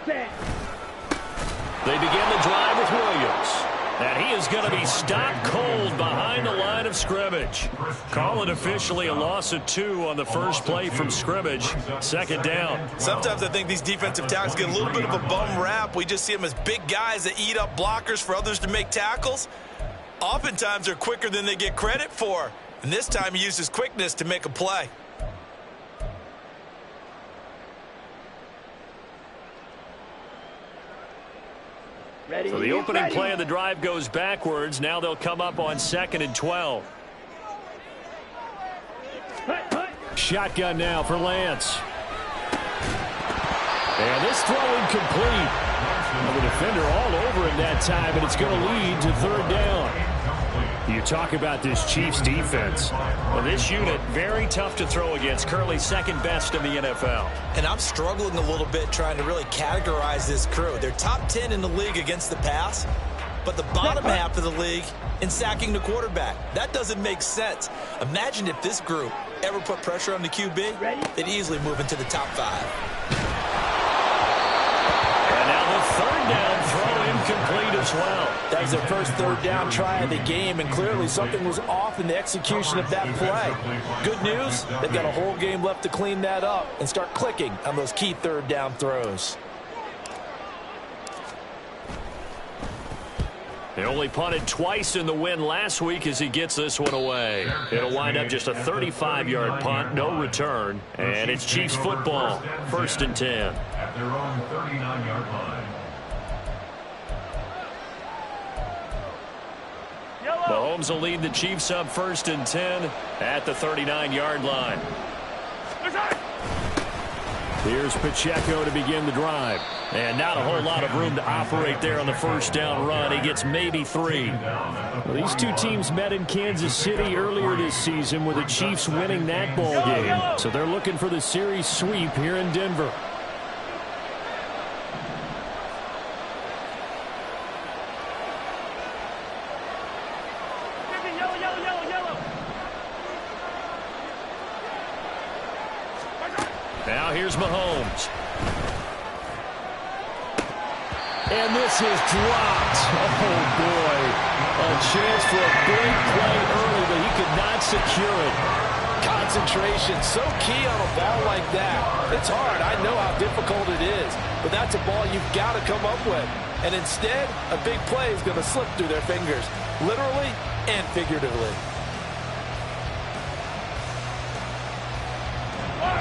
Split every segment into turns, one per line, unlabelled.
They begin the drive with Williams. And he is going to be stopped cold behind the line of scrimmage. Call it officially a loss of 2 on the first play from scrimmage. Second down.
Sometimes I think these defensive tackles get a little bit of a bum rap. We just see them as big guys that eat up blockers for others to make tackles. Oftentimes they're quicker than they get credit for. And this time he uses quickness to make a play.
So the opening play of the drive goes backwards. Now they'll come up on 2nd and 12. Shotgun now for Lance. And this throw incomplete. The defender all over him that time, and it's going to lead to 3rd down. You talk about this Chiefs defense. Well, this unit, very tough to throw against. Currently 2nd best in the NFL.
And I'm struggling a little bit trying to really categorize this crew. They're top 10 in the league against the pass, but the bottom half of the league in sacking the quarterback. That doesn't make sense. Imagine if this group ever put pressure on the QB, they'd easily move into the top 5.
And now the 3rd down throw incomplete as well.
That was their first 3rd down try of the game, and clearly something was off in the execution of that play. Good news, they've got a whole game left to clean that up and start clicking on those key 3rd down throws.
They only punted twice in the win last week as he gets this one away. It'll wind up just a 35-yard punt, no return, and it's Chiefs football, 1st and 10.
At their own 39-yard line.
Mahomes will lead the Chiefs up 1st and 10 at the 39-yard line. Here's Pacheco to begin the drive. And not a whole lot of room to operate there on the 1st down run. He gets maybe 3.
Well, these two teams met in Kansas City earlier this season with the Chiefs winning that ball game. So they're looking for the series sweep here in Denver.
Now here's Mahomes.
And this is dropped. Oh, boy. A chance for a big play early, but he could not secure it.
Concentration, so key on a ball like that. It's hard. I know how difficult it is, but that's a ball you've got to come up with. And instead, a big play is going to slip through their fingers, literally and figuratively.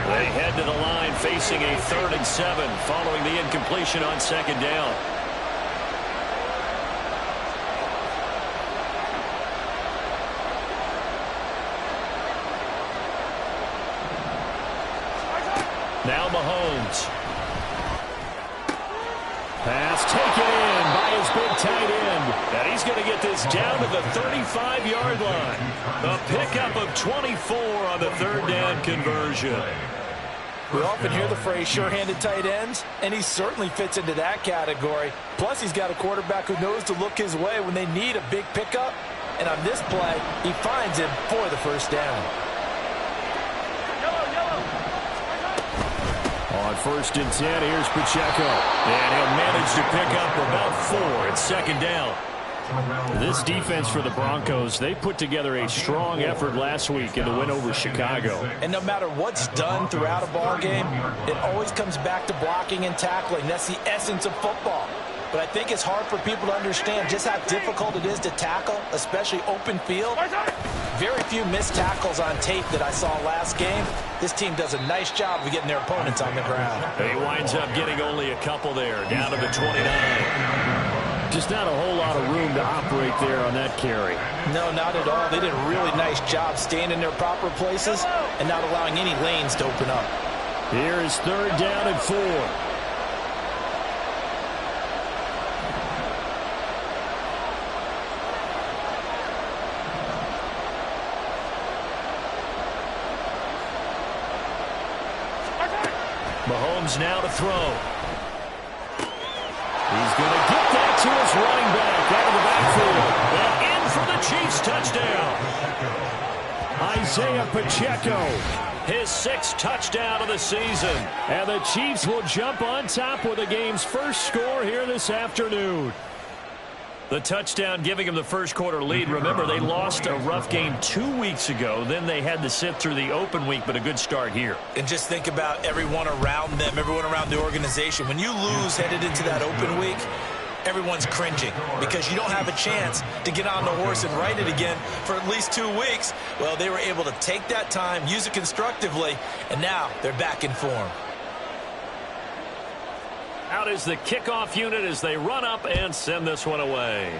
They head to the line facing a 3rd and 7 following the incompletion on 2nd down. Now Mahomes.
Pass taken in by his big tight end.
And he's going to get this down to the 35-yard line. A pickup of 24 on the 3rd down conversion.
We often hear the phrase sure-handed tight ends, and he certainly fits into that category. Plus, he's got a quarterback who knows to look his way when they need a big pickup. And on this play, he finds him for the 1st down.
On 1st and 10, here's Pacheco.
And he'll manage to pick up about 4 at 2nd down.
This defense for the Broncos, they put together a strong effort last week in the win over Chicago.
And no matter what's done throughout a ball game, it always comes back to blocking and tackling. That's the essence of football. But I think it's hard for people to understand just how difficult it is to tackle, especially open field. Very few missed tackles on tape that I saw last game. This team does a nice job of getting their opponents on the ground.
He winds up getting only a couple there, down to the 29.
Just not a whole lot of room to operate there on that carry.
No, not at all. They did a really nice job staying in their proper places and not allowing any lanes to open up.
Here is 3rd down and 4.
Mahomes now to throw.
He's going to get that to his running back out of the backfield.
And in for the Chiefs touchdown.
Isaiah Pacheco, his 6th touchdown of the season. And the Chiefs will jump on top with the game's first score here this afternoon. The touchdown giving them the first quarter lead. Remember, they lost a rough game 2 weeks ago. Then they had to sit through the open week, but a good start here.
And just think about everyone around them, everyone around the organization. When you lose headed into that open week, everyone's cringing because you don't have a chance to get on the horse and ride it again for at least 2 weeks. Well, they were able to take that time, use it constructively, and now they're back in form.
Out is the kickoff unit as they run up and send this one away.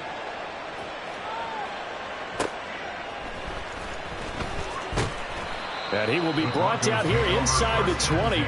And he will be brought down here inside the 20.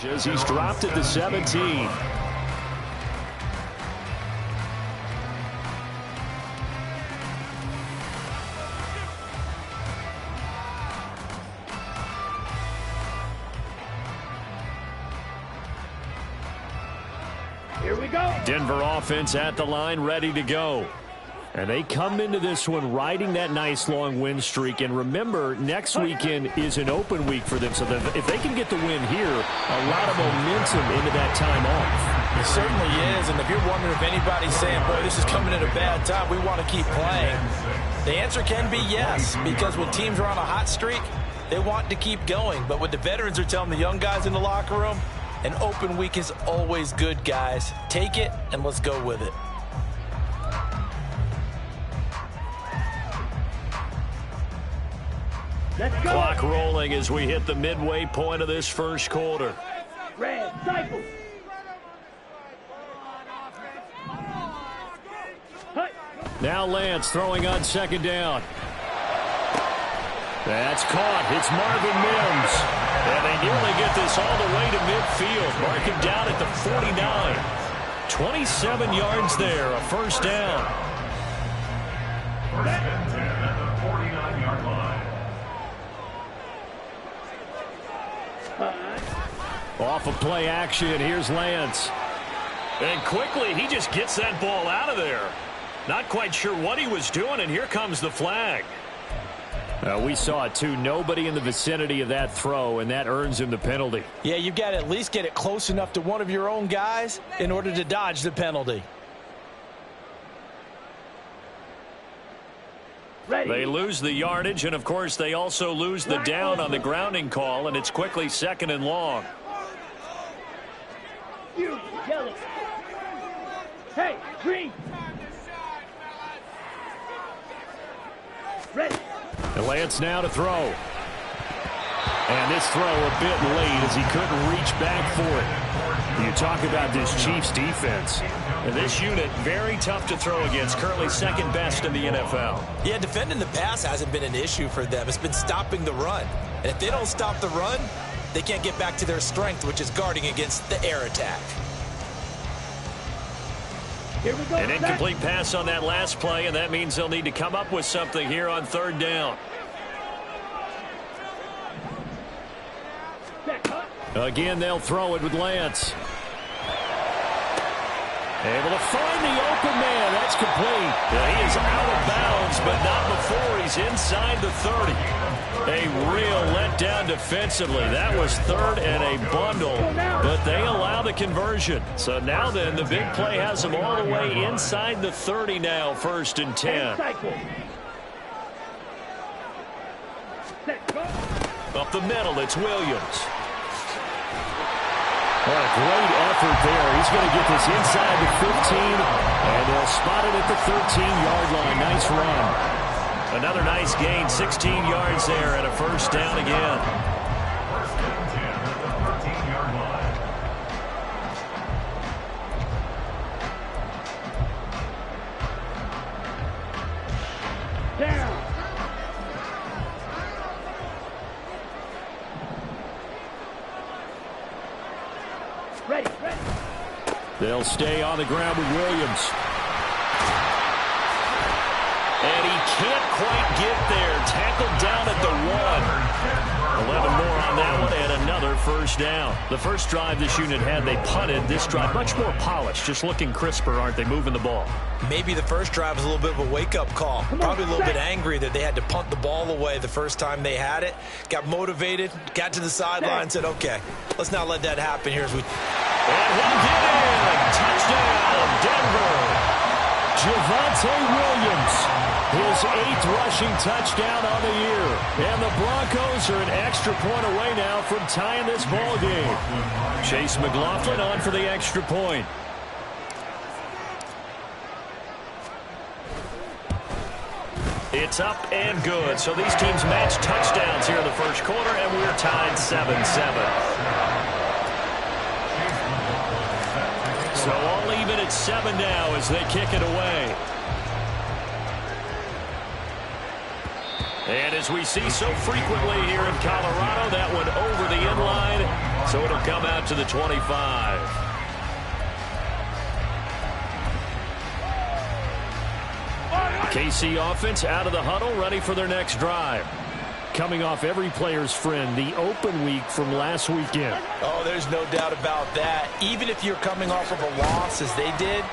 He's dropped at the 17.
Here we go.
Denver offense at the line, ready to go. And they come into this one riding that nice long win streak. And remember, next weekend is an open week for them. So if they can get the win here, a lot of momentum into that time off.
It certainly is. And if you're wondering if anybody's saying, boy, this is coming at a bad time, we want to keep playing, the answer can be yes. Because when teams are on a hot streak, they want to keep going. But what the veterans are telling the young guys in the locker room, an open week is always good, guys. Take it and let's go with it.
Clock rolling as we hit the midway point of this first quarter.
Red cycle.
Now Lance throwing on second down. That's caught. It's Marvin Mims. And they nearly get this all the way to midfield. Mark him down at the 49. 27 yards there, a first down.
First and 10 at the 49-yard line.
Off of play action, here's Lance. And quickly, he just gets that ball out of there. Not quite sure what he was doing, and here comes the flag. We saw it, too. Nobody in the vicinity of that throw, and that earns him the penalty.
Yeah, you've got to at least get it close enough to one of your own guys in order to dodge the penalty.
Ready.
They lose the yardage, and, of course, they also lose the down on the grounding call, and it's quickly 2nd and long.
You yellow. Hey, green. Ready.
And Lance now to throw. And this throw a bit late as he couldn't reach back for it. You talk about this Chiefs defense. And this unit, very tough to throw against. Currently 2nd best in the NFL.
Yeah, defending the pass hasn't been an issue for them. It's been stopping the run. And if they don't stop the run, they can't get back to their strength, which is guarding against the air attack.
Here we go.
An incomplete pass on that last play, and that means they'll need to come up with something here on 3rd down. Again, they'll throw it with Lance. Able to find the open man. That's complete. Yeah, he is out of bounds, but not before he's inside the 30. A real letdown defensively. That was 3rd and a bundle, but they allow the conversion. So now then, the big play has them all the way inside the 30 now, 1st and 10. Up the middle, it's Williams.
What a great effort there. He's going to get this inside the 15, and they'll spot it at the 13-yard line. Nice run.
Another nice gain, 16 yards there, and a first down again.
First and 10 at the 13-yard line.
Down. Ready, ready.
They'll stay on the ground with Williams.
And he can't quite get there. Tackled down at the 1. 11 more on that one, and another first down. The first drive this unit had, they punted. This drive, much more polished, just looking crisper, aren't they, moving the ball?
Maybe the first drive was a little bit of a wake-up call. Probably a little bit angry that they had to punt the ball away the first time they had it. Got motivated, got to the sideline, and said, okay, let's not let that happen here as we...
And he'll get in. Touchdown, Denver.
Javonte Williams, his 8th rushing touchdown on the year. And the Broncos are an extra point away now from tying this ball game.
Chase McLaughlin on for the extra point. It's up and good. So these teams match touchdowns here in the first quarter, and we're tied 7-7. So all even at 7 now as they kick it away. And as we see so frequently here in Colorado, that one over the end line, so it'll come out to the 25. KC offense out of the huddle, ready for their next drive. Coming off every player's friend, the open week from last weekend.
Oh, there's no doubt about that. Even if you're coming off of a loss as they did,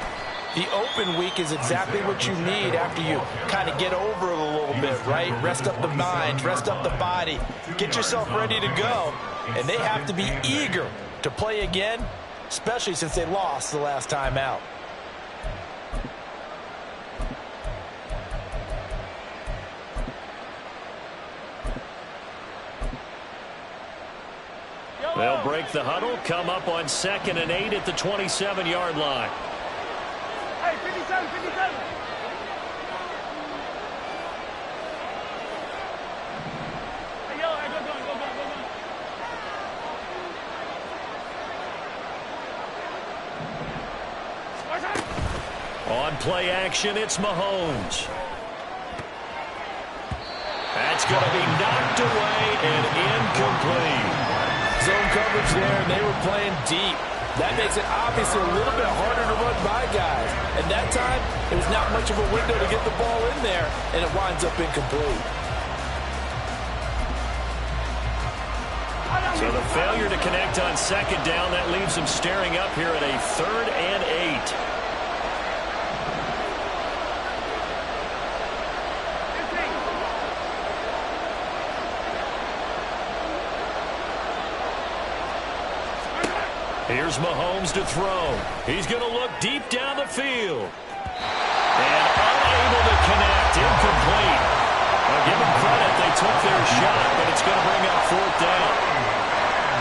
the open week is exactly what you need after you kind of get over it a little bit, right? Rest up the mind, rest up the body, get yourself ready to go. And they have to be eager to play again, especially since they lost the last time out.
They'll break the huddle, come up on 2nd and 8 at the 27-yard line.
Hey, 57, 57. Hey, yo, hey, go.
On play action, it's Mahomes. That's going to be knocked away and incomplete.
Zone coverage there, and they were playing deep. That makes it obviously a little bit harder to run by guys. And that time, it was not much of a window to get the ball in there, and it winds up incomplete.
So the failure to connect on 2nd down, that leaves them staring up here at a 3rd and 8. Here's Mahomes to throw. He's going to look deep down the field. And unable to connect. Incomplete. I'll give them credit. They took their shot, but it's going to bring up 4th down.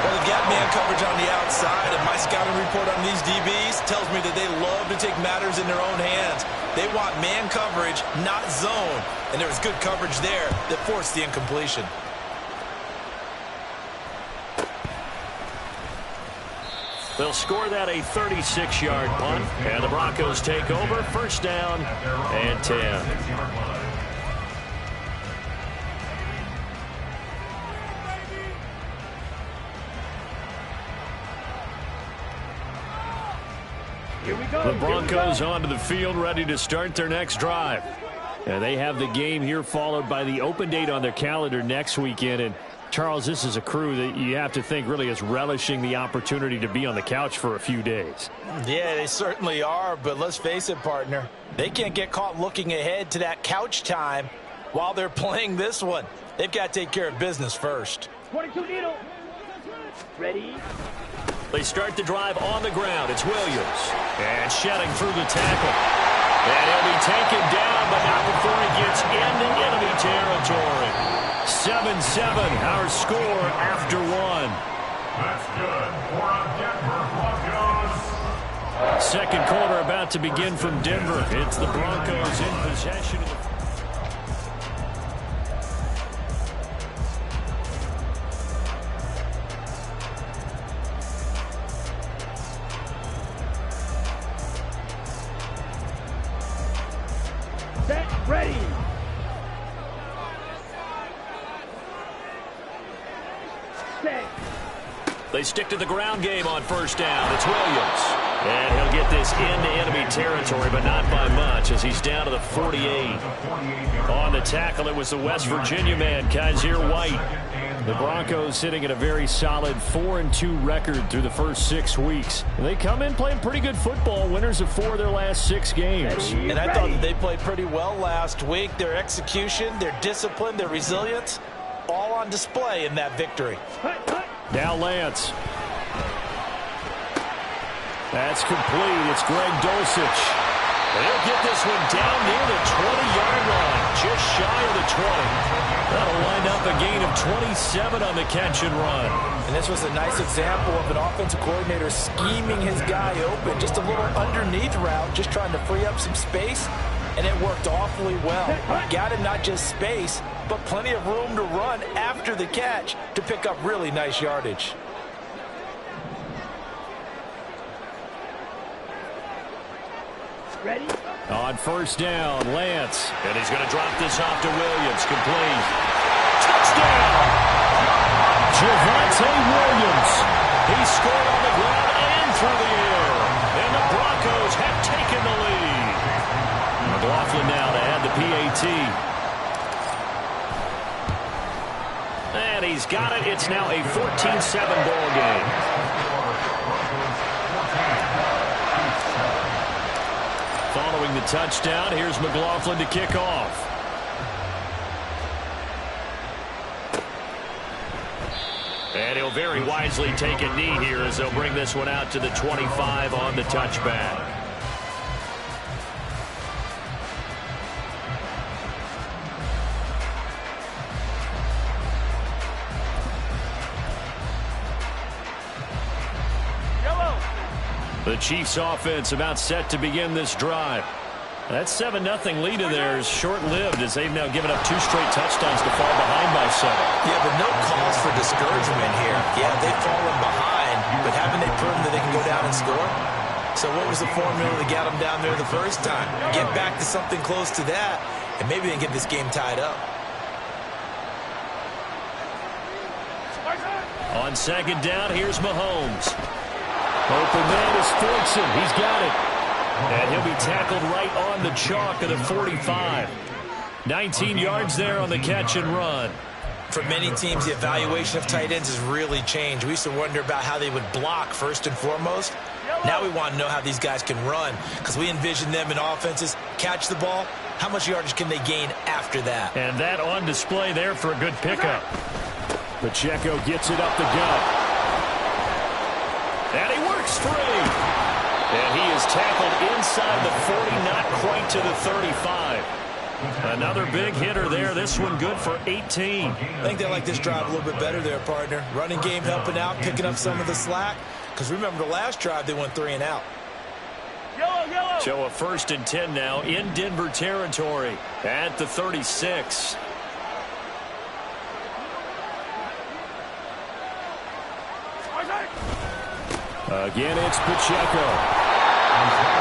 Well, they've got man coverage on the outside, and my scouting report on these DBs tells me that they love to take matters in their own hands. They want man coverage, not zone. And there was good coverage there that forced the incompletion.
They'll score that a 36-yard punt, and the Broncos take over. 1st down and 10.
Here we go.
The Broncos onto the field, ready to start their next drive. And they have the game here followed by the open date on their calendar next weekend. And Charles, this is a crew that you have to think really is relishing the opportunity to be on the couch for a few days.
Yeah, they certainly are, but let's face it, partner. They can't get caught looking ahead to that couch time while they're playing this one. They've got to take care of business first.
22 needle. Ready.
They start the drive on the ground. It's Williams. And shedding through the tackle. And he'll be taken down, but not before he gets into enemy territory. 7-7, our score after 1.
That's good for a Denver Broncos.
Second quarter about to begin from Denver. It's the Broncos in possession of the...
Set, ready. Set.
They stick to the ground game on first down. It's Williams. And he'll get this into enemy territory, but not by much as he's down to the 48. On the tackle, it was the West Virginia man, Kaiser White. The Broncos sitting at a very solid 4-2 record through the first 6 weeks. They come in playing pretty good football, winners of 4 of their last 6 games.
And I thought that they played pretty well last week. Their execution, their discipline, their resilience, all on display in that victory.
Now Lance. That's complete. It's Greg Dulcich. They'll get this one down near the 20-yard line, just shy of the 20. That'll wind up a gain of 27 on the catch and run.
And this was a nice example of an offensive coordinator scheming his guy open. Just a little underneath route, just trying to free up some space, and it worked awfully well. Got him not just space, but plenty of room to run after the catch to pick up really nice yardage.
Ready?
On first down, Lance. And he's going to drop this off to Williams. Complete. Touchdown! Javonte Williams. He scored on the ground and through the air. And the Broncos have taken the lead. McLaughlin now to add the PAT. And he's got it. It's now a 14-7 ball game. Following the touchdown, here's McLaughlin to kick off. And he'll very wisely take a knee here as they'll bring this one out to the 25 on the touchback. The Chiefs offense about set to begin this drive. That 7-0 lead of theirs short-lived as they've now given up 2 straight touchdowns to fall behind by 7.
Yeah, but no cause for discouragement here. Yeah, they've fallen behind, but haven't they proven that they can go down and score? So what was the formula that got them down there the first time? Get back to something close to that, and maybe they can get this game tied up.
On second down, here's Mahomes. Open man is Fortson. He's got it. And he'll be tackled right on the chalk of the 45. 19 yards there on the catch and run.
For many teams, the evaluation of tight ends has really changed. We used to wonder about how they would block first and foremost. Now we want to know how these guys can run because we envision them in offenses. Catch the ball. How much yardage can they gain after that?
And that on display there for a good pickup. Pacheco gets it up the gut. And he works free. And he is tackled inside the 40, not quite to the 35. Another big hitter there. This one good for 18.
I think they like this drive a little bit better there, partner. Running game helping out, picking up some of the slack. Because remember the last drive, they went 3 and out.
Yellow.
So a 1st and 10 now in Denver territory at the 36. Again, it's Pacheco.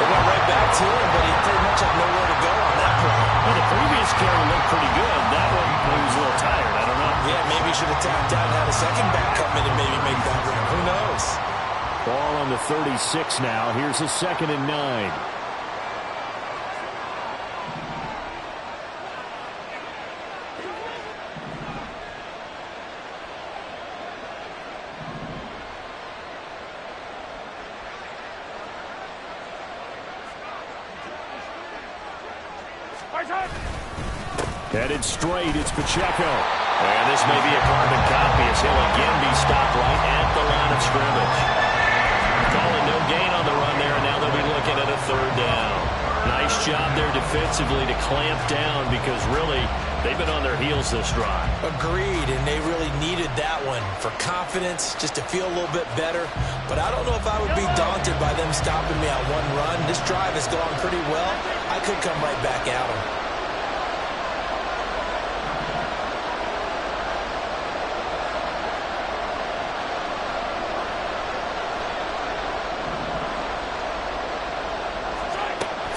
They went right back to him, but he pretty much had nowhere to go on that play.
Well, the previous carry looked pretty good. That one, he was a little tired. I don't know.
Yeah, maybe he should have tapped out and had a second back come in and maybe make that run. Who knows?
Ball on the 36 now. Here's a 2nd and 9. Headed straight, it's Pacheco. And this may be a carbon copy as he'll again be stopped right at the line of scrimmage. Calling no gain on the run there, and now they'll be looking at a 3rd down. Nice job there defensively to clamp down because really
They've been on their heels this drive.
Agreed, and they really needed that one for confidence, just to feel a little bit better. But I don't know if I would be daunted by them stopping me on one run. This drive has gone pretty well. I could come right back at them.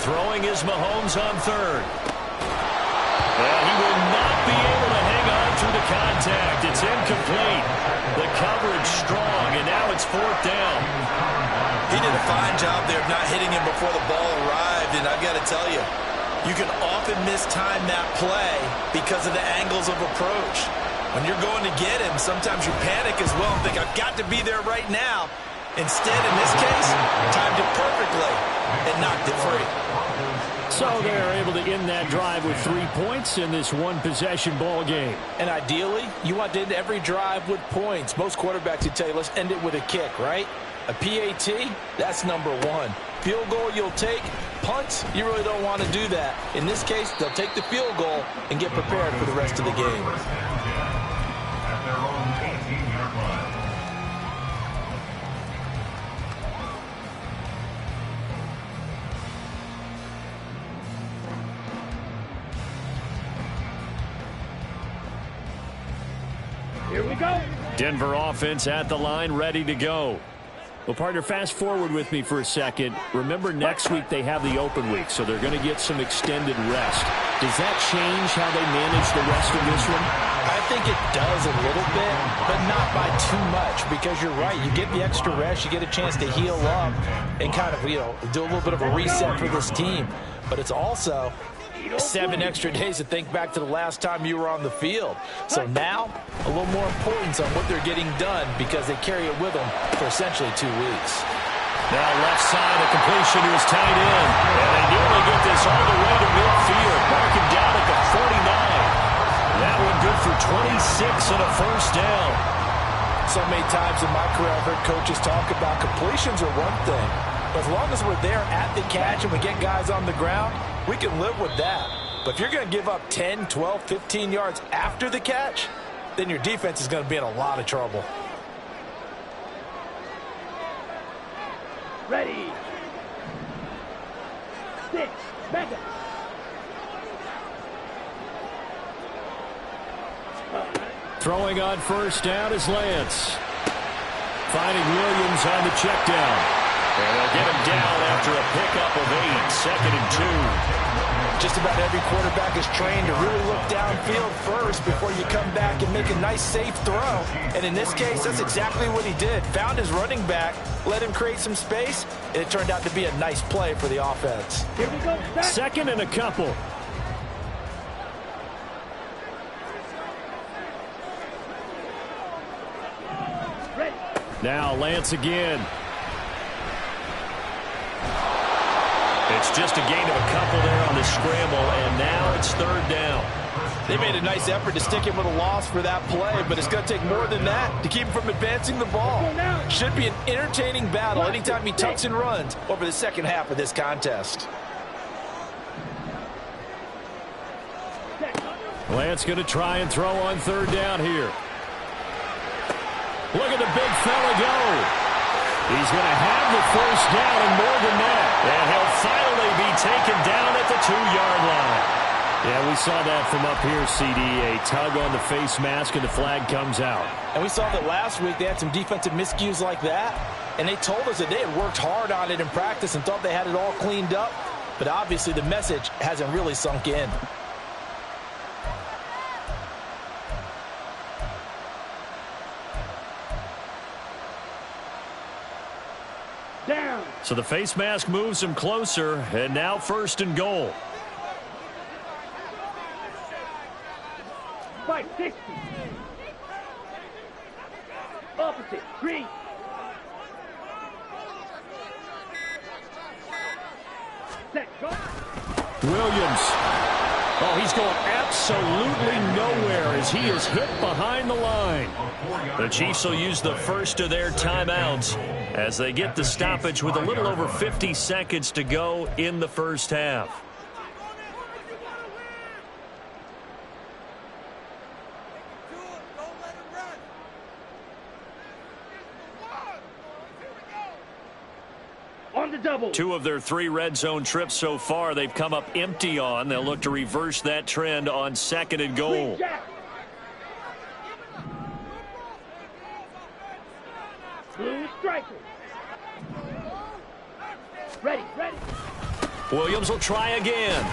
Throwing is Mahomes on third. And he will not be able to hang on through the contact. It's incomplete. The coverage strong, and now it's fourth down.
He did a fine job there of not hitting him before the ball arrived, and I've got to tell you, you can often mistime that play because of the angles of approach. When you're going to get him, sometimes you panic as well and think, I've got to be there right now. Instead, in this case, timed it perfectly and knocked it free.
So they're able to end that drive with 3 points in this one-possession ball game.
And ideally, you want to end every drive with points. Most quarterbacks would tell you, let's end it with a kick, right? A PAT, that's number one. Field goal you'll take. Punts, you really don't want to do that. In this case, they'll take the field goal and get prepared for the rest of the game.
At their own 18-yard line.
Here we go.
Denver offense at the line, ready to go. Well, partner, fast forward with me for a second. Remember, next week they have the open week, so they're going to get some extended rest. Does that change how they manage the rest of this one?
I think it does a little bit, but not by too much, because you're right. You get the extra rest, you get a chance to heal up and kind of, do a little bit of a reset for this team. But it's also 7 extra days to think back to the last time you were on the field. So now, a little more importance on what they're getting done because they carry it with them for essentially 2 weeks.
Now left side, a completion to his tight end. And they nearly get this all the way to midfield. Marking down at the 49. That one good for 26 and a first down.
So many times in my career I've heard coaches talk about completions are one thing. But as long as we're there at the catch and we get guys on the ground, we can live with that. But if you're going to give up 10, 12, 15 yards after the catch, then your defense is going to be in a lot of trouble.
Ready. 6. Back up.
Throwing on first down is Lance. Finding Williams on the check down.
And they'll get him down after a pickup of 8, 2nd and 2.
Just about every quarterback is trained to really look downfield first before you come back and make a nice, safe throw. And in this case, that's exactly what he did. Found his running back, let him create some space, and it turned out to be a nice play for the offense.
Here we go. Back.
2nd and a couple.
Ready.
Now Lance again.
It's just a gain of a couple there on the scramble, and now it's 3rd down.
They made a nice effort to stick him with a loss for that play, but it's going to take more than that to keep him from advancing the ball. Should be an entertaining battle anytime he tucks and runs over the second half of this contest.
Lance going to try and throw on 3rd down here. Look at the big fella go. He's going to have the first down and more than that.
And he'll finally be taken down at the 2-yard line.
Yeah, we saw that from up here, CD. A tug on the face mask, and the flag comes out.
And we saw that last week they had some defensive miscues like that. And they told us that they had worked hard on it in practice and thought they had it all cleaned up. But obviously the message hasn't really sunk in.
Down.
So the face mask moves him closer, and now 1st and goal.
560. Opposite. Green. Set. Go.
Williams. Oh, he's going absolutely nowhere as he is hit behind the line.
The Chiefs will use the first of their timeouts as they get the stoppage with a little over 50 seconds to go in the first half.
double.
2 of their 3 red zone trips so far, they've come up empty on. They'll look to reverse that trend on 2nd and goal.
Blue striker. Ready.
Williams will try again.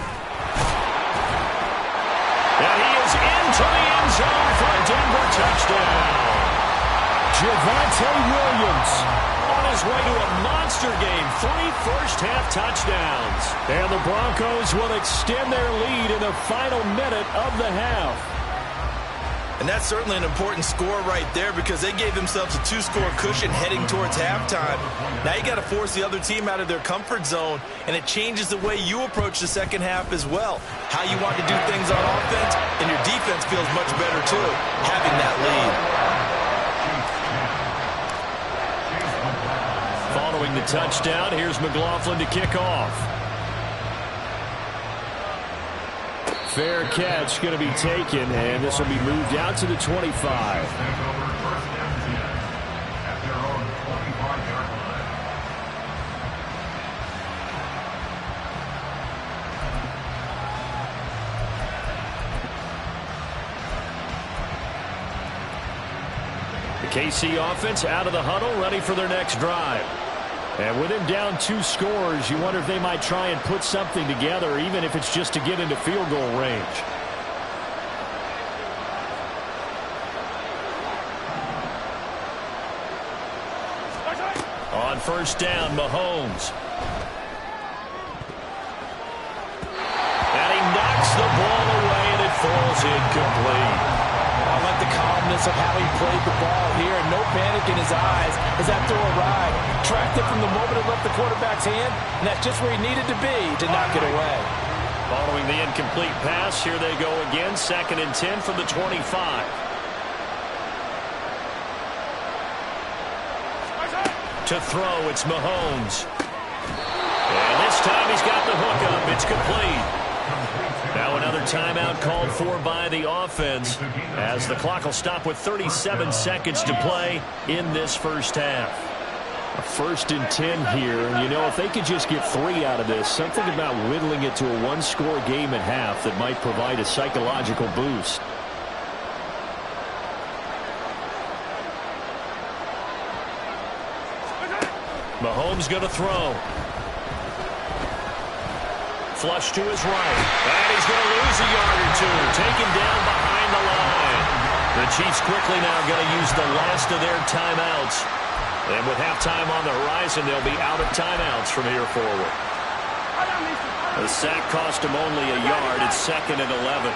And he is into the end zone for a Denver touchdown. Javonte Williams on his way to a monster game. 3 first-half touchdowns. And the Broncos will extend their lead in the final minute of the half.
And that's certainly an important score right there because they gave themselves a 2-score cushion heading towards halftime. Now you got to force the other team out of their comfort zone, and it changes the way you approach the second half as well. How you want to do things on offense, and your defense feels much better too, having that lead.
Following the touchdown, here's McLaughlin to kick off. Fair catch going to be taken, and this will be moved out to the 25. The KC offense out of the huddle, ready for their next drive. And with him down 2 scores, you wonder if they might try and put something together, even if it's just to get into field goal range. On first down, Mahomes. And he knocks the ball away, and it falls incomplete.
I like the calmness of how he played the ball here, and no panic in his eyes as that throw arrived. Tracked it from the moment it left the quarterback's hand, and that's just where he needed to be to knock it away.
Following the incomplete pass, here they go again, 2nd and 10 from the 25. To throw, it's Mahomes. And this time he's got the hook up. It's complete. Now another timeout called for by the offense as the clock will stop with 37 seconds to play in this first half. A 1st and 10 here, and you know, if they could just get 3 out of this, something about whittling it to a 1-score game at half that might provide a psychological boost. Mahomes going to throw. Flush to his right. And he's going to lose a yard or 2. Taken down behind the line. The Chiefs quickly now going to use the last of their timeouts. And with halftime on the horizon, they'll be out of timeouts from here forward. The sack cost him only a yard. It's 2nd and 11.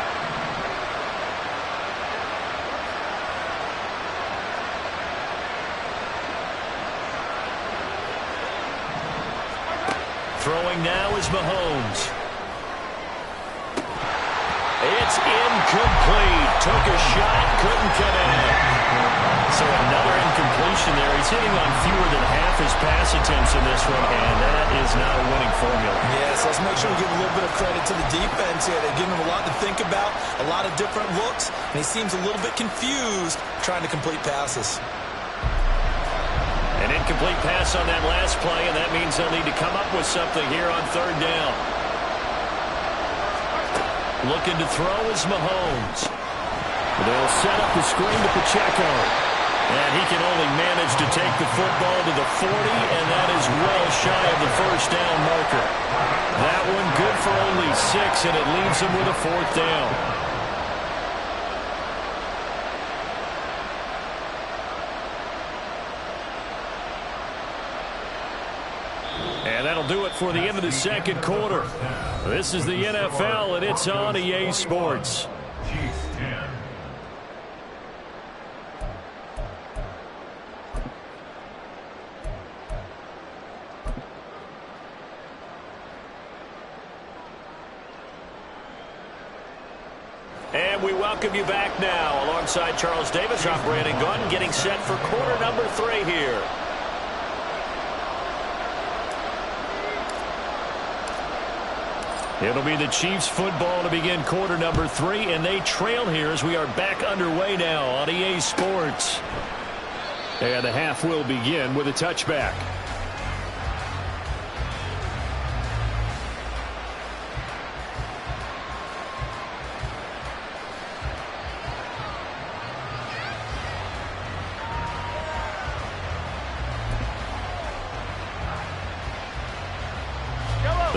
Throwing now is Mahomes. It's incomplete. Took a shot, couldn't connect. So another incompletion there. He's hitting on fewer than half his pass attempts in this one, and that is not a winning formula.
Yes, let's make sure we give a little bit of credit to the defense here. They've given him a lot to think about, a lot of different looks, and he seems a little bit confused trying to complete passes.
An incomplete pass on that last play, and that means they'll need to come up with something here on 3rd down. Looking to throw is Mahomes. They'll set up the screen to Pacheco. And he can only manage to take the football to the 40, and that is well shy of the first down marker. That one good for only 6, and it leaves him with a 4th down. And that'll do it for the end of the 2nd quarter. This is the NFL, and it's on EA Sports. And we welcome you back now alongside Charles Davis. I'm Brandon Gaudin getting set for quarter number 3 here. It'll be the Chiefs football to begin quarter number 3, and they trail here as we are back underway now on EA Sports. And the half will begin with a touchback.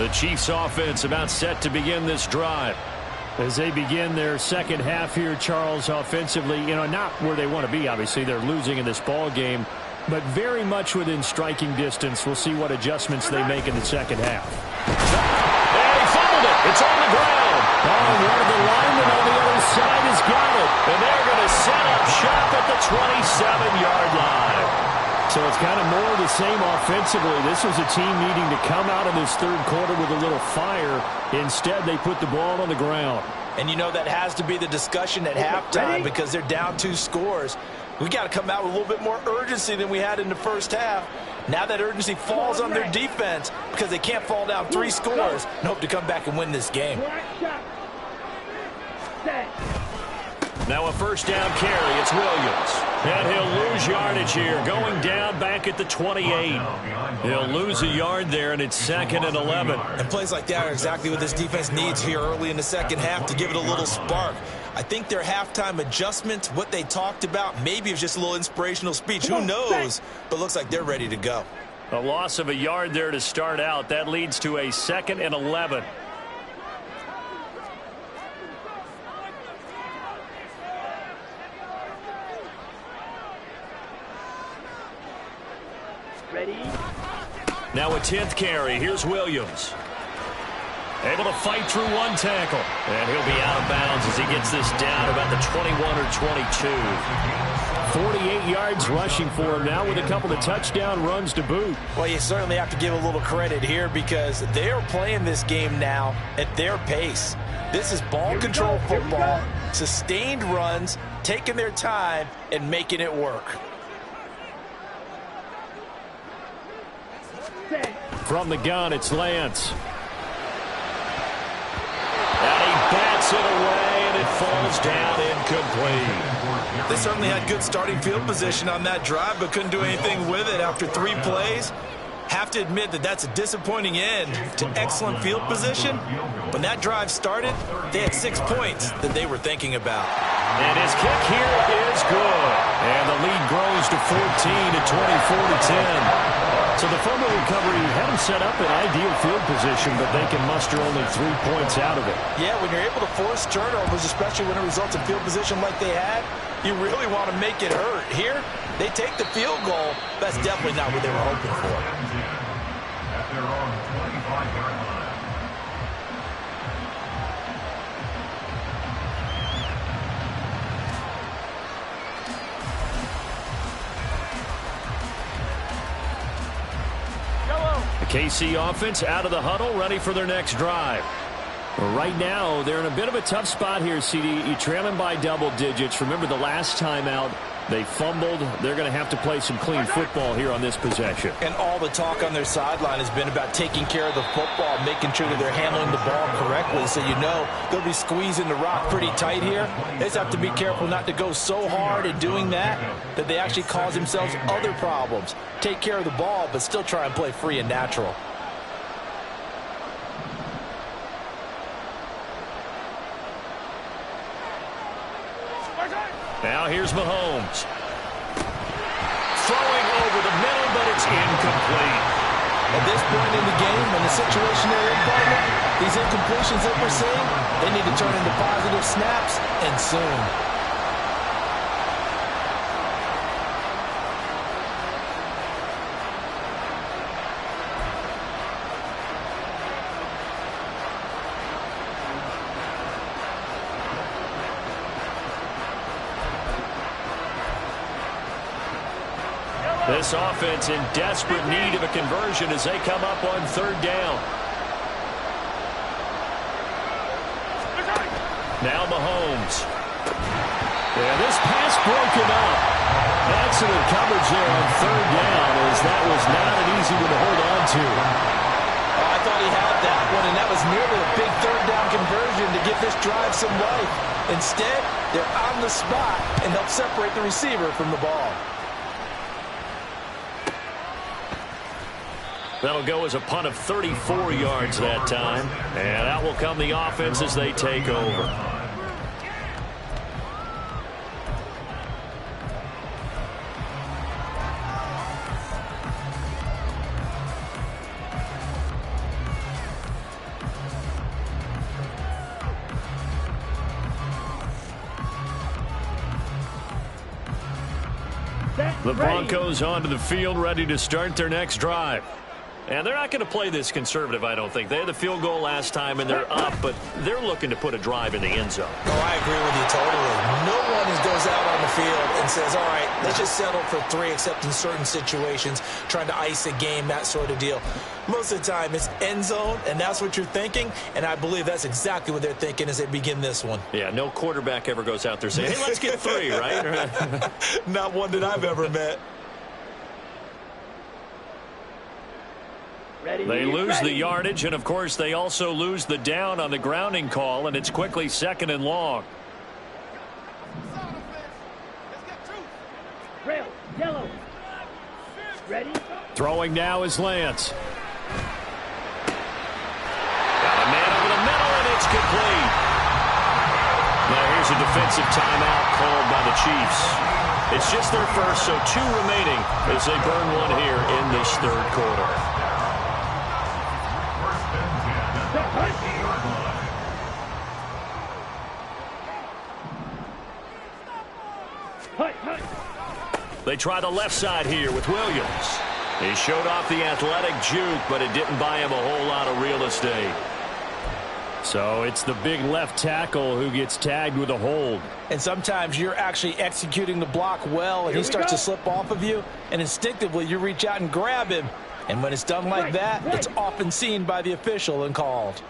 The Chiefs offense about set to begin this drive.
As they begin their second half here, Charles, offensively, not where they want to be, obviously. They're losing in this ball game, but very much within striking distance. We'll see what adjustments they make in the second half.
And he fumbled it. It's on the ground.
Oh, one of the linemen on the other side has got it.
And they're going to set up shop at the 27-yard line.
So it's kind of more of the same offensively. This was a team needing to come out of this third quarter with a little fire. Instead, they put the ball on the ground.
And that has to be the discussion at halftime because they're down 2 scores. We got to come out with a little bit more urgency than we had in the first half. Now that urgency falls on their defense because they can't fall down 3 scores and hope to come back and win this game.
Now a first down carry. It's Williams. And he'll lose yardage here. Going down back at the 28. He'll lose a yard there, and it's 2nd and 11.
And plays like that are exactly what this defense needs here early in the second half to give it a little spark. I think their halftime adjustment, what they talked about, maybe it was just a little inspirational speech. Who knows? But looks like they're ready to go.
A loss of a yard there to start out. That leads to a 2nd and 11.
Ready?
Now a 10th carry. Here's Williams. Able to fight through one tackle. And he'll be out of bounds as he gets this down about the 21 or 22.
48 yards rushing for him now with a couple of touchdown runs to boot.
Well, you certainly have to give a little credit here because they're playing this game now at their pace. This is ball control football, sustained runs, taking their time, and making it work.
From the gun, it's Lance.
And he bats it away, and it falls down incomplete.
They certainly had good starting field position on that drive, but couldn't do anything with it after 3 plays. Have to admit that that's a disappointing end to excellent field position. When that drive started, they had 6 points that they were thinking about.
And his kick here is good.
And the lead grows to 14 at 24-10. So the fumble recovery had them set up in ideal field position, but they can muster only 3 points out of it.
Yeah, when you're able to force turnovers, especially when it results in field position like they had, you really want to make it hurt. Here, they take the field goal. That's definitely not what they were hoping for.
At their own 25-yard line.
KC offense out of the huddle, ready for their next drive. Right now, they're in a bit of a tough spot here, CD. You're trailing by double digits. Remember the last time out, they fumbled. They're going to have to play some clean football here on this possession.
And all the talk on their sideline has been about taking care of the football, making sure that they're handling the ball correctly. So they'll be squeezing the rock pretty tight here. They just have to be careful not to go so hard in doing that they actually cause themselves other problems. Take care of the ball, but still try and play free and natural.
Now here's Mahomes. Throwing over the middle, but it's incomplete.
At this point in the game, when the situation they're in, partner, these incompletions that we're seeing, they need to turn into positive snaps, and soon.
This offense in desperate need of a conversion as they come up on 3rd down. Now Mahomes.
Yeah, this pass broken up. Excellent coverage there on 3rd down as that was not an easy one to hold on to.
I thought he had that one, and that was nearly a big 3rd down conversion to give this drive some life. Instead, they're on the spot and help separate the receiver from the ball.
That'll go as a punt of 34 yards that time. And out will come the offense as they take over.
The Broncos onto the field, ready to start their next drive.
And they're not going to play this conservative, I don't think. They had the field goal last time, and they're up, but they're looking to put a drive in the end zone.
Oh, I agree with you totally. No one goes out on the field and says, all right, let's just settle for 3, except in certain situations, trying to ice a game, that sort of deal. Most of the time, it's end zone, and that's what you're thinking, and I believe that's exactly what they're thinking as they begin this one.
Yeah, no quarterback ever goes out there saying, hey, let's get 3, right?
Not one that I've ever met.
They lose the yardage, and, of course, they also lose the down on the grounding call, and it's quickly 2nd and long.
Rail, yellow. Ready?
Throwing now is Lance.
Got a man over the middle, and it's complete. Now here's a defensive timeout called by the Chiefs. It's just their first, so 2 remaining as they burn one here in this 3rd quarter. They try the left side here with Williams. He showed off the athletic juke, but it didn't buy him a whole lot of real estate.
So it's the big left tackle who gets tagged with a hold.
And sometimes you're actually executing the block well, and he starts to slip off of you, and instinctively you reach out and grab him. And when it's done like that, it's often seen by the official and called.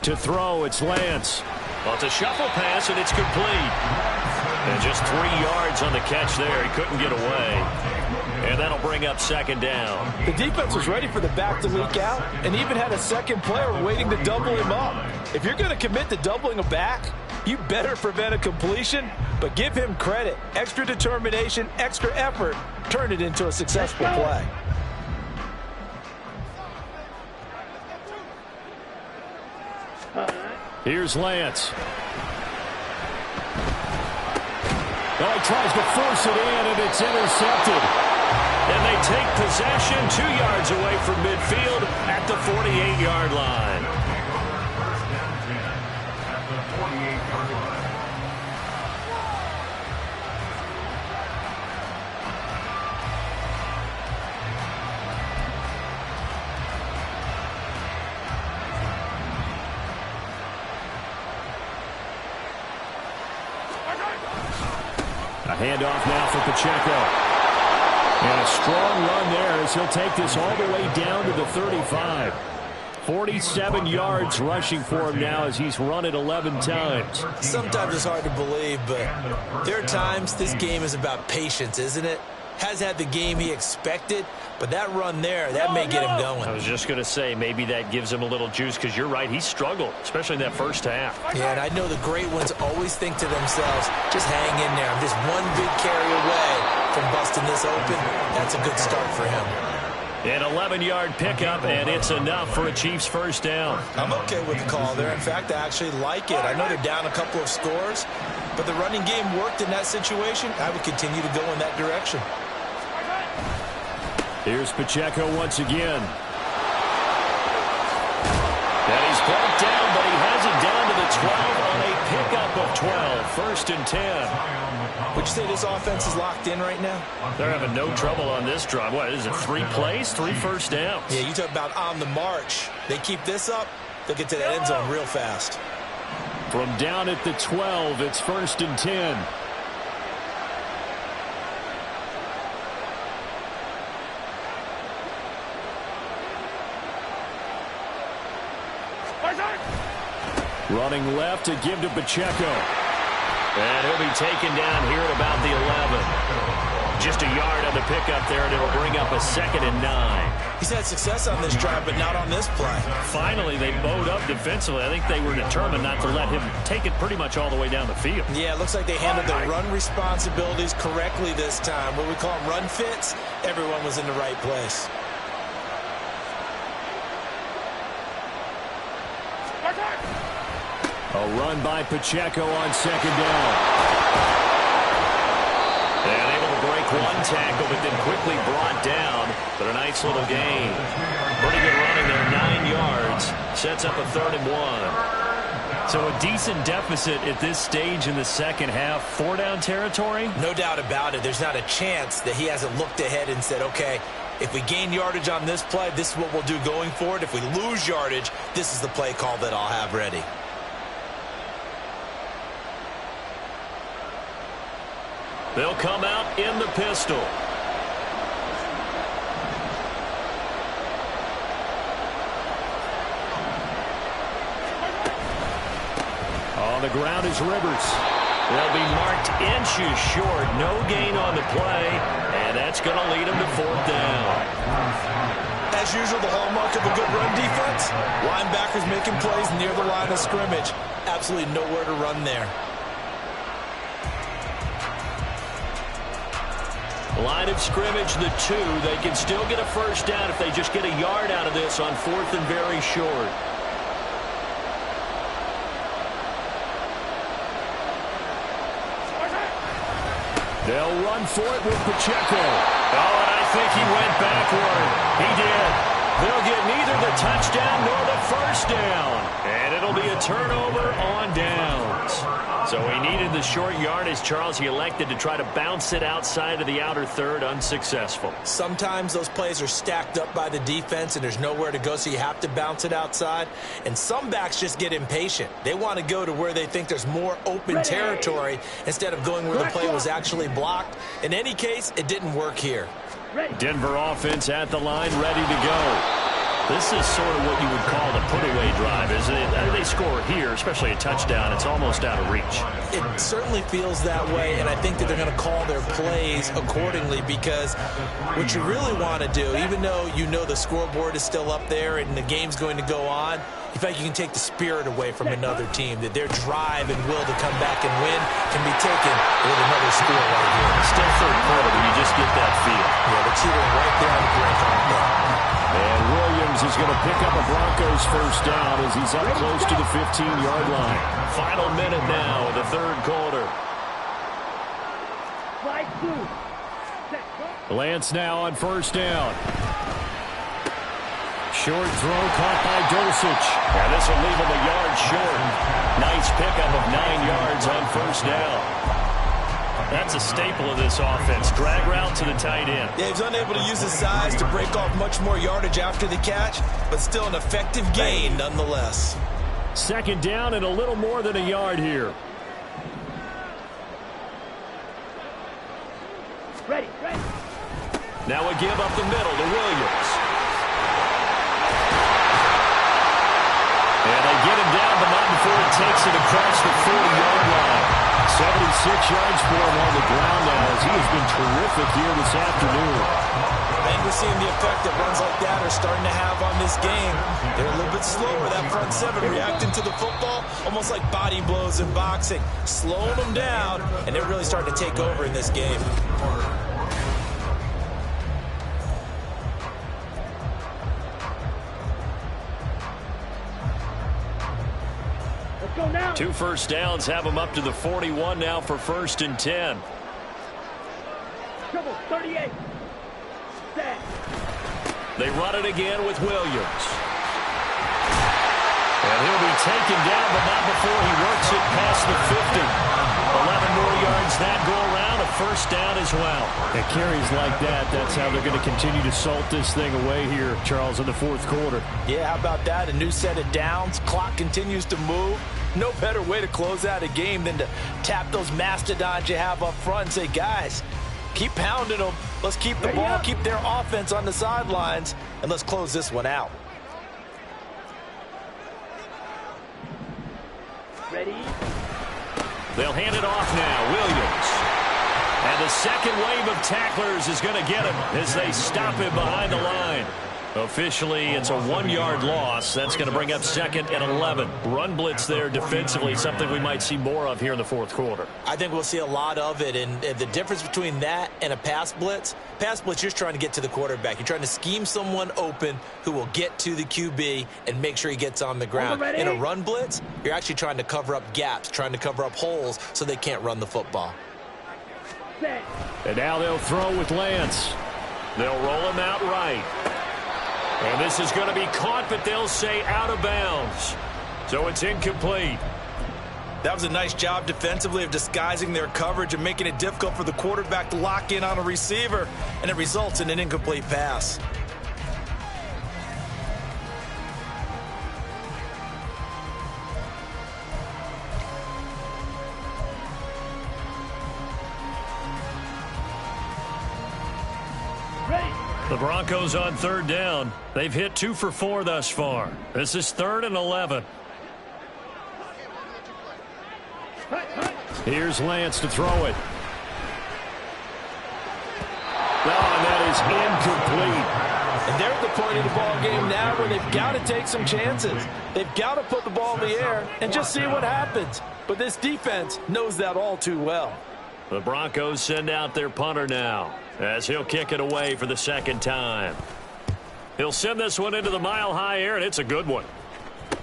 To throw, it's Lance.
Well, it's a shuffle pass, and it's complete. And just 3 yards on the catch there. He couldn't get away. And that'll bring up 2nd down.
The defense was ready for the back to leak out and even had a second player waiting to double him up. If you're going to commit to doubling a back, you better prevent a completion, but give him credit. Extra determination, extra effort, turn it into a successful play.
Here's Lance. Oh, he tries to force it in, and it's intercepted.
And they take possession 2 yards away from midfield at the 48-yard line.
A handoff now for Pacheco. And a strong run there as he'll take this all the way down to the 35. 47 yards rushing for him now as he's run it 11 times.
Sometimes it's hard to believe, but there are times this game is about patience, isn't it? Has had the game he expected, but that run there, that may get him going.
I was just going to say, maybe that gives him a little juice, because you're right, he struggled, especially in that first half.
Yeah, and I know the great ones always think to themselves, just hang in there. I'm just one big carry away from busting this open. That's a good start for him.
An 11-yard pickup, and it's enough for a Chiefs first down.
I'm okay with the call there. In fact, I actually like it. I know they're down a couple of scores, but the running game worked in that situation. I would continue to go in that direction.
Here's Pacheco once again.
And he's brought down, but he has it down to the 12 on a pickup of 12. 1st and 10.
Would you say this offense is locked in right now?
They're having no trouble on this drive. What is it, 3 plays, 3 first downs?
Yeah, you talk about on the march. They keep this up, they'll get to that end zone real fast.
From down at the 12, it's 1st and 10. Running left to give to Pacheco.
And he'll be taken down here at about the 11. Just a yard on the pickup there, and it'll bring up a 2nd and 9.
He's had success on this drive, but not on this play.
Finally, they bowed up defensively. I think they were determined not to let him take it pretty much all the way down the field.
Yeah, it looks like they handled their run responsibilities correctly this time. What we call them run fits, everyone was in the right place.
A run by Pacheco on 2nd down.
And able to break one tackle, but then quickly brought down. But a nice little gain. Pretty good running there, 9 yards. Sets up a 3rd and 1. So a decent deficit at this stage in the second half. 4-down territory?
No doubt about it. There's not a chance that he hasn't looked ahead and said, okay, if we gain yardage on this play, this is what we'll do going forward. If we lose yardage, this is the play call that I'll have ready.
They'll come out in the pistol. On the ground is Rivers. They'll be marked inches short. No gain on the play, and that's going to lead them to 4th down.
As usual, the hallmark of a good run defense, linebackers making plays near the line of scrimmage. Absolutely nowhere to run there.
Line of scrimmage, the 2. They can still get a first down if they just get a yard out of this on 4th and very short. They'll run for it with Pacheco. Oh, and I think he went backward. He did. They'll get neither the touchdown nor the first down. And it'll be a turnover on downs. So he needed the short yardage, Charles. He elected to try to bounce it outside of the outer third, unsuccessful.
Sometimes those plays are stacked up by the defense and there's nowhere to go, so you have to bounce it outside. And some backs just get impatient. They want to go to where they think there's more open territory instead of going where the play was actually blocked. In any case, it didn't work here.
Denver offense at the line, ready to go. This is sort of what you would call the put-away drive, isn't it? They score here, especially a touchdown. It's almost out of reach.
It certainly feels that way, and I think that they're going to call their plays accordingly, because what you really want to do, even though you know the scoreboard is still up there and the game's going to go on, in fact, you can take the spirit away from another team, that their drive and will to come back and win can be taken with another score right here.
Still third quarter, but you just get that feel.
Yeah, they're teetering right there on the brink, aren't they?
And Williams is going to pick up a Broncos first down as he's up close to the 15-yard line.
Final minute now of the third quarter.
Lance now on first down. Short throw caught by Dulcich.
Yeah, this will leave him a yard short. Nice pickup of 9 yards on first down. That's a staple of this offense. Drag route to the tight end.
Yeah, he's unable to use his size to break off much more yardage after the catch, but still an effective gain nonetheless.
Second down and a little more than a yard here.
Ready.
Now a give up the middle to Williams. And they get him down, but not before he takes it across the 40-yard line.
76 yards for him on the ground now, as he has been terrific here this afternoon.
And we're seeing the effect that runs like that are starting to have on this game. They're a little bit slower, that front seven, reacting to the football, almost like body blows in boxing, slowing them down, and they're really starting to take over in this game.
Go now.
2 first downs have them up to the 41 now for 1st and 10.
Trouble, 38. Set.
They run it again with Williams. And he'll be taken down, but not before he works it past the 50. 11 more yards that go around, a first down as well.
At carries like that, that's how they're going to continue to salt this thing away here, Charles, in the fourth quarter.
Yeah, how about that? A new set of downs. Clock continues to move. No better way to close out a game than to tap those mastodons you have up front and say, guys, keep pounding them. Let's keep the ball, keep their offense on the sidelines, and let's close this one out.
Ready.
They'll hand it off now. Williams. And the second wave of tacklers is going to get him as they stop him behind the line. Officially, it's a 1-yard loss. That's going to bring up 2nd and 11. Run blitz there defensively, something we might see more of here in the fourth quarter.
I think we'll see a lot of it, and the difference between that and a pass blitz, you're just trying to get to the quarterback. You're trying to scheme someone open who will get to the QB and make sure he gets on the ground. In a run blitz, you're actually trying to cover up gaps, trying to cover up holes so they can't run the football.
Set.
And now they'll throw with Lance.
They'll roll him out right. And this is going to be caught, but they'll say out of bounds. So it's incomplete.
That was a nice job defensively of disguising their coverage and making it difficult for the quarterback to lock in on a receiver, and it results in an incomplete pass.
The Broncos on third down. They've hit 2 for 4 thus far. This is 3rd and 11. Here's Lance to throw it. Oh, and that is incomplete.
And they're at the point of the ball game now where they've got to take some chances. They've got to put the ball in the air and just see what happens. But this defense knows that all too well.
The Broncos send out their punter now, as he'll kick it away for the second time. He'll send this one into the mile-high air, and it's a good one.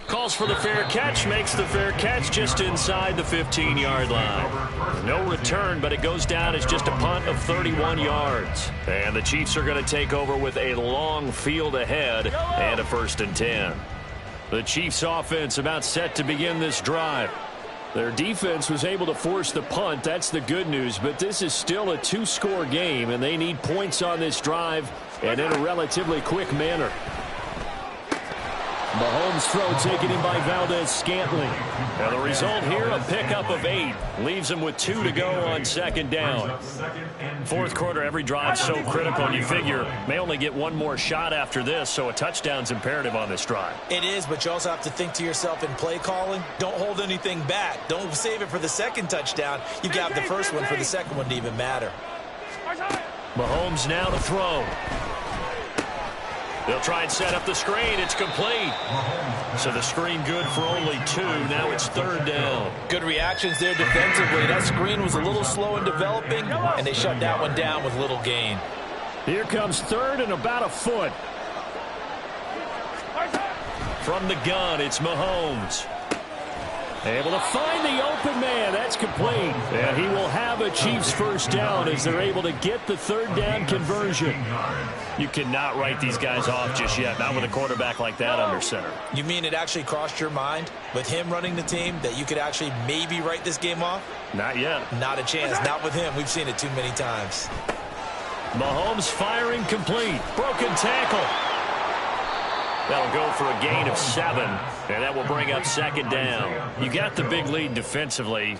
Calls for the fair catch, makes the fair catch just inside the 15-yard line. No return, but it goes down as just a punt of 31 yards. And the Chiefs are going to take over with a long field ahead and a 1st and 10. The Chiefs offense about set to begin this drive. Their defense was able to force the punt. That's the good news. But this is still a 2-score game, and they need points on this drive and in a relatively quick manner. Mahomes' throw taken in by Valdez-Scantling. And the result here, a pickup of 8. Leaves him with 2 to go on 2nd down. Fourth quarter, every drive so critical, and you figure may only get one more shot after this, so a touchdown's imperative on this drive.
It is, but you also have to think to yourself in play calling, don't hold anything back. Don't save it for the second touchdown. You've got the first one for the second one to even matter.
Mahomes now to throw. They'll try and set up the screen. It's complete. So the screen good for only 2. Now it's 3rd down.
Good reactions there defensively. That screen was a little slow in developing, and they shut that one down with little gain.
Here comes 3rd and about a foot. From the gun, it's Mahomes. Able to find the open man. That's complete. And he will have a Chiefs first down as they're able to get the 3rd down conversion. You cannot write these guys off just yet, not with a quarterback like that under center.
You mean it actually crossed your mind with him running the team that you could actually maybe write this game off?
Not yet.
Not a chance. Not with him. We've seen it too many times.
Mahomes firing complete. Broken tackle. That'll go for a gain of 7, and that will bring up 2nd down. You got the big lead defensively,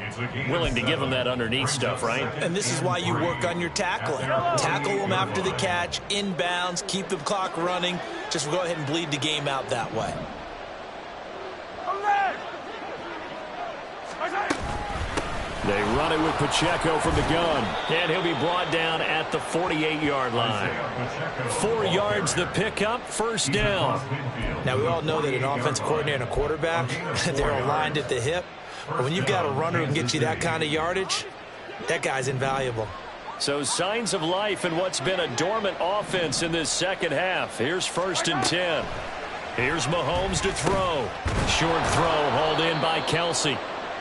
willing to give them that underneath stuff, right?
And this is why you work on your tackling. Tackle them after the catch, inbounds, keep the clock running. Just go ahead and bleed the game out that way.
They run it with Pacheco from the gun. And he'll be brought down at the 48-yard line. 4 yards the pickup, 1st down.
Now, we all know that an offensive coordinator and a quarterback, they're aligned at the hip. But when you've got a runner who can get you that kind of yardage, that guy's invaluable.
So signs of life in what's been a dormant offense in this second half. Here's 1st and 10. Here's Mahomes to throw. Short throw hauled in by Kelsey.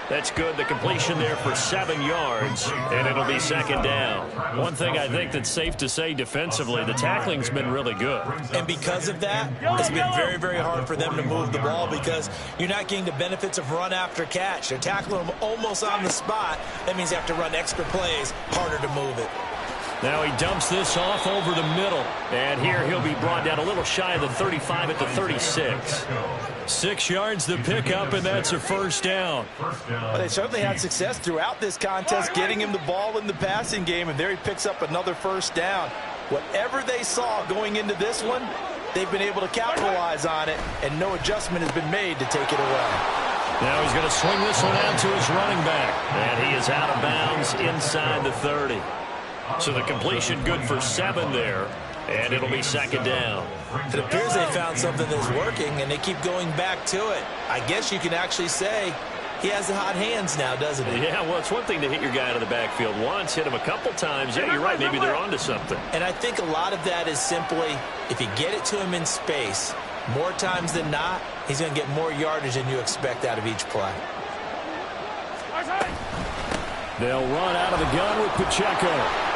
That's good. The completion there for 7 yards, and it'll be 2nd down. One thing I think that's safe to say defensively, the tackling's been really good.
And because of that, it's been very, very hard for them to move the ball because you're not getting the benefits of run after catch. They're tackling them almost on the spot. That means they have to run extra plays, harder to move it.
Now he dumps this off over the middle. And here he'll be brought down a little shy of the 35 at the 36. 6 yards the pickup, and that's a 1st down.
Well, they certainly had success throughout this contest getting him the ball in the passing game, and there he picks up another 1st down. Whatever they saw going into this one, they've been able to capitalize on it, and no adjustment has been made to take it away.
Now he's going to swing this one out to his running back. And he is out of bounds inside the 30. So the completion good for 7 there, and it'll be 2nd down.
It appears they found something that's working, and they keep going back to it. I guess you can actually say he has the hot hands now, doesn't he?
Yeah, well, it's one thing to hit your guy out of the backfield once, hit him a couple times. Yeah, you're right. Maybe they're onto something.
And I think a lot of that is simply if you get it to him in space, more times than not, he's going to get more yardage than you expect out of each play.
They'll run out of the gun with Pacheco.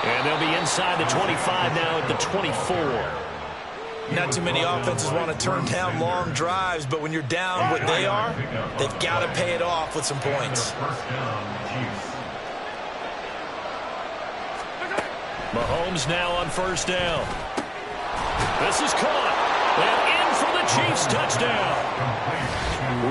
And they'll be inside the 25 now at the 24.
Not too many offenses want to turn down long drives, but when you're down what they are, they've got to pay it off with some points.
Mahomes now on first down. This is caught. And in for the Chiefs touchdown.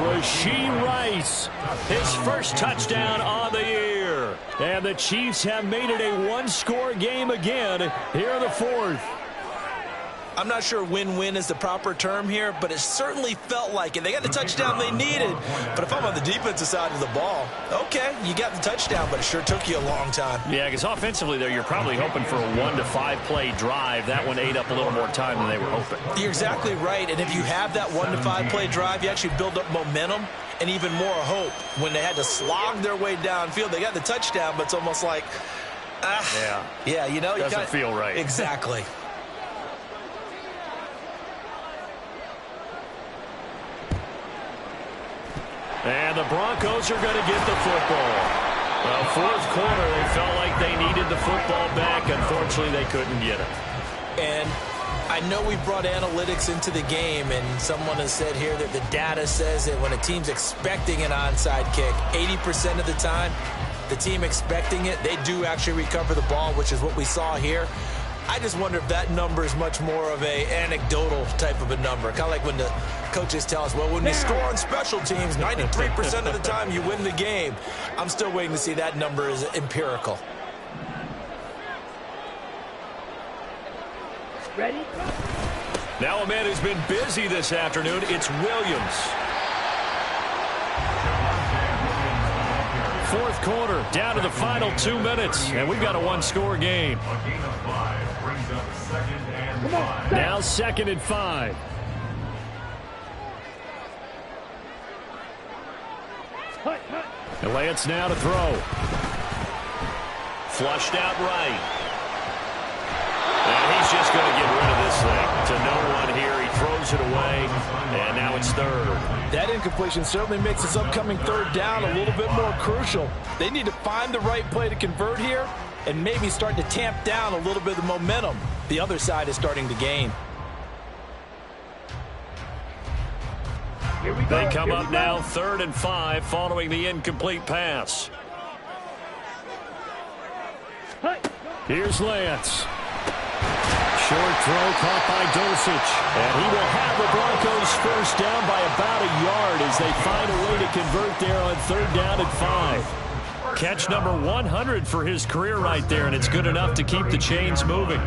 Rashee Rice, his first touchdown on the year. And the Chiefs have made it a one-score game again here in the fourth.
I'm not sure win-win is the proper term here, but it certainly felt like it. They got the touchdown they needed. But if I'm on the defensive side of the ball, okay, you got the touchdown, but it sure took you a long time.
Yeah, because offensively there, you're probably hoping for a 1 to 5 play drive. That one ate up a little more time than they were hoping.
You're exactly right. And if you have that 1 to 5 play drive, you actually build up momentum and even more hope. When they had to slog their way downfield, they got the touchdown, but it's almost like, yeah, you know,
doesn't feel right.
Exactly.
And the Broncos are going to get the football. Well, fourth quarter, they felt like they needed the football back. Unfortunately, they couldn't get it.
And I know we brought analytics into the game, and someone has said here that the data says that when a team's expecting an onside kick, 80% of the time, the team expecting it, they do actually recover the ball, which is what we saw here. I just wonder if that number is much more of a anecdotal type of a number. Kind of like when the coaches tell us, well, when you score on special teams, 93% of the time you win the game. I'm still waiting to see that number is empirical.
Ready?
Now a man who's been busy this afternoon, it's Williams. Fourth quarter, down to the final 2 minutes, and we've got a one-score game. Now 2nd and 5. And Lance now to throw. Flushed out right. And he's just going to get rid of this thing to no one here. He throws it away, and now it's third.
That incompletion certainly makes this upcoming third down a little bit more crucial. They need to find the right play to convert here and maybe start to tamp down a little bit of the momentum the other side is starting to gain.
They come up now 3rd and 5 following the incomplete pass. Here's Lance. Short throw caught by Dulcich. And he will have the Broncos first down by about a yard as they find a way to convert there on 3rd down and 5. Catch number 100 for his career right there, and it's good enough to keep the chains moving.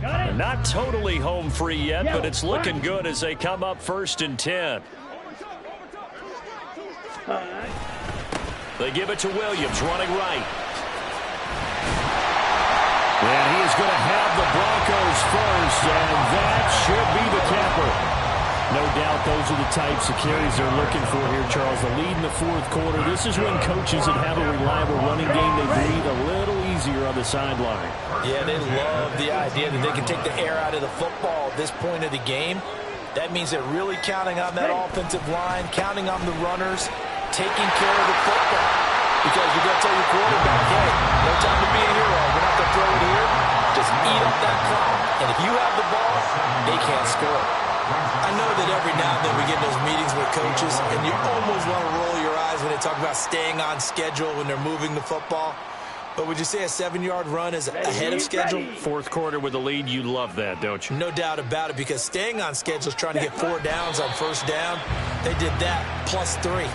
And not totally home free yet, but it's looking good as they come up 1st and 10. They give it to Williams, running right. And he is going to have the Broncos first, and that should be the capper. No doubt those are the types of carries they're looking for here, Charles. The lead in the fourth quarter. This is when coaches that have a reliable running game, they breathe a little easier on the sideline.
Yeah, they love the idea that they can take the air out of the football at this point of the game. That means they're really counting on that offensive line, counting on the runners, taking care of the football. Because you're going to tell your quarterback, hey, no time to be a hero. We're not going to throw it here. Just eat up that clock. And if you have the ball, they can't score. I know that every now and then we get in those meetings with coaches, and you almost want to roll your eyes when they talk about staying on schedule when they're moving the football. But would you say a 7-yard run is ahead of schedule?
Fourth quarter with the lead, you love that, don't you?
No doubt about it, because staying on schedule is trying to get 4 downs on first down. They did that plus 3.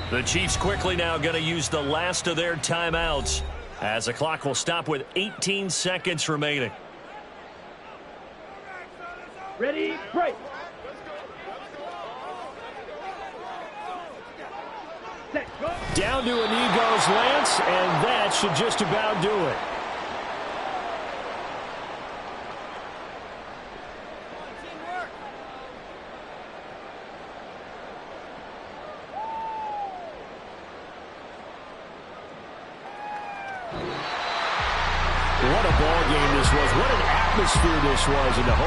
The Chiefs quickly now going to use the last of their timeouts as the clock will stop with 18 seconds remaining.
Ready, break. Set, go.
Down to a knee goes Lance, and that should just about do it. What a ball game this was. What an atmosphere this was in the home